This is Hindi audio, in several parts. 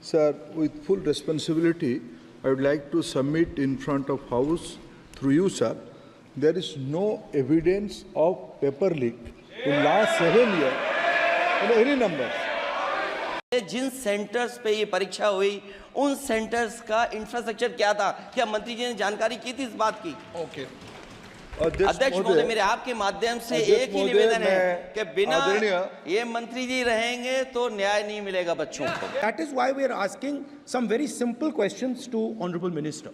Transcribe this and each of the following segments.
Sir, with full responsibility, I would like to submit in front of House, through you, sir, there is no evidence of paper leak in last 7 years in any numbers. जिन सेंटर्स पे ये परीक्षा हुई उन सेंटर्स का इंफ्रास्ट्रक्चर क्या था, क्या मंत्री जी ने जानकारी की थी इस बात की? ओके। अध्यक्ष महोदय, मेरे आपके माध्यम से एक ही निवेदन है कि बिना ये मंत्री जी रहेंगे तो न्याय नहीं मिलेगा बच्चों को। That is why we are asking some very simple questions to Honorable Minister.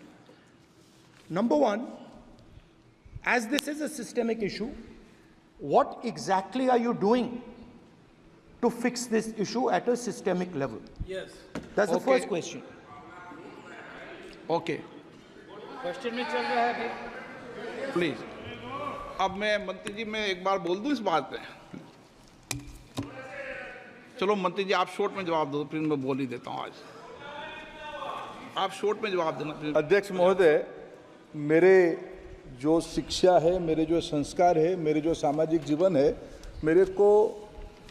Number one, as this is a systemic issue, what exactly are you doing to fix this issue at a systemic level? Yes. That's the first question. Okay. Question में चल रहा है अभी। प्लीज। अब मैं मंत्री जी मैं एक बार बोल दूं इस बात पे। चलो मंत्री जी आप शॉर्ट में जवाब दो, फिर मैं बोल ही देता हूं आज। आप शॉर्ट में जवाब देना। अध्यक्ष महोदय, मेरे जो शिक्षा है, मेरे जो संस्कार है, मेरे जो सामाजिक जीवन है, मेरे को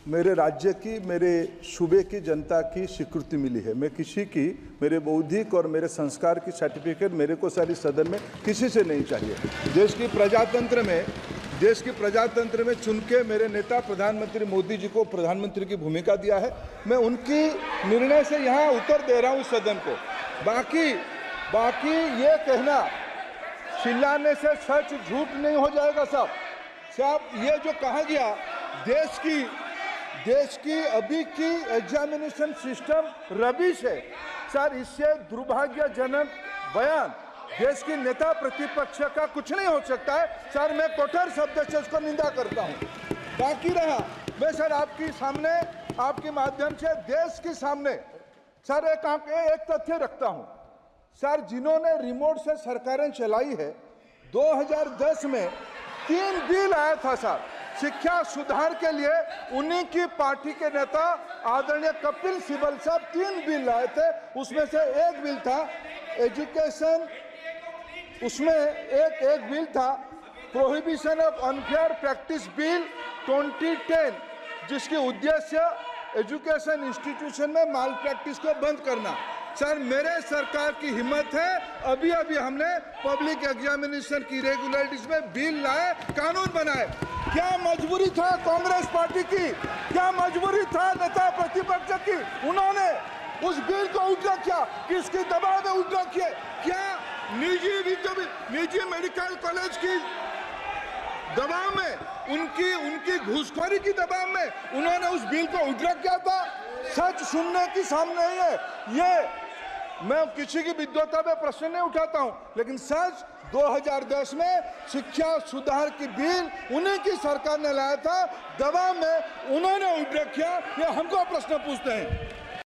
मेरे राज्य की, मेरे सूबे की जनता की स्वीकृति मिली है। मैं किसी की, मेरे बौद्धिक और मेरे संस्कार की सर्टिफिकेट मेरे को सारी सदन में किसी से नहीं चाहिए। देश की प्रजातंत्र में चुन के मेरे नेता प्रधानमंत्री मोदी जी को प्रधानमंत्री की भूमिका दिया है। मैं उनकी निर्णय से यहाँ उत्तर दे रहा हूँ सदन को। बाकी ये कहना चिल्लाने से सच झूठ नहीं हो जाएगा साहब। ये जो कहा गया देश की अभी की एग्जामिनेशन सिस्टम रबिश है सर, इससे दुर्भाग्यजनक बयान देश की नेता प्रतिपक्ष का कुछ नहीं हो सकता है सर। मैं कठोर शब्द से उसको निंदा करता हूं। बाकी रहा, मैं सर आपके सामने, आपके माध्यम से देश के सामने सर एक तथ्य रखता हूं सर। जिन्होंने रिमोट से सरकारें चलाई है, 2010 में 3 बिल आया था सर शिक्षा सुधार के लिए। उन्हीं की पार्टी के नेता आदरणीय कपिल सिब्बल साहब 3 बिल लाए थे। उसमें से एक बिल था एजुकेशन, उसमें एक बिल था prohibition of unfair practice bill 2010, जिसकी उद्देश्य एजुकेशन इंस्टीट्यूशन में माल प्रैक्टिस को बंद करना। सर मेरे सरकार की हिम्मत है, अभी हमने पब्लिक एग्जामिनेशन की रेगुलरिटीज में बिल लाए, कानून बनाए। क्या मजबूरी था कांग्रेस पार्टी की, क्या मजबूरी था नेता प्रतिपक्ष की? उन्होंने उस बिल को उल्टा किया, किसके दबाव में उल्टा किया? क्या निजी मेडिकल कॉलेज की दबाव में, उनकी घूसखोरी की दबाव में उन्होंने उस बिल को उल्टा किया था? सच सुनने की सामने है ये। मैं किसी की विद्वता में प्रश्न नहीं उठाता हूं, लेकिन सच 2010 में शिक्षा सुधार की बिल उन्हीं की सरकार ने लाया था, दबाव में उन्होंने उल्टा किया। ये हमको प्रश्न पूछते हैं।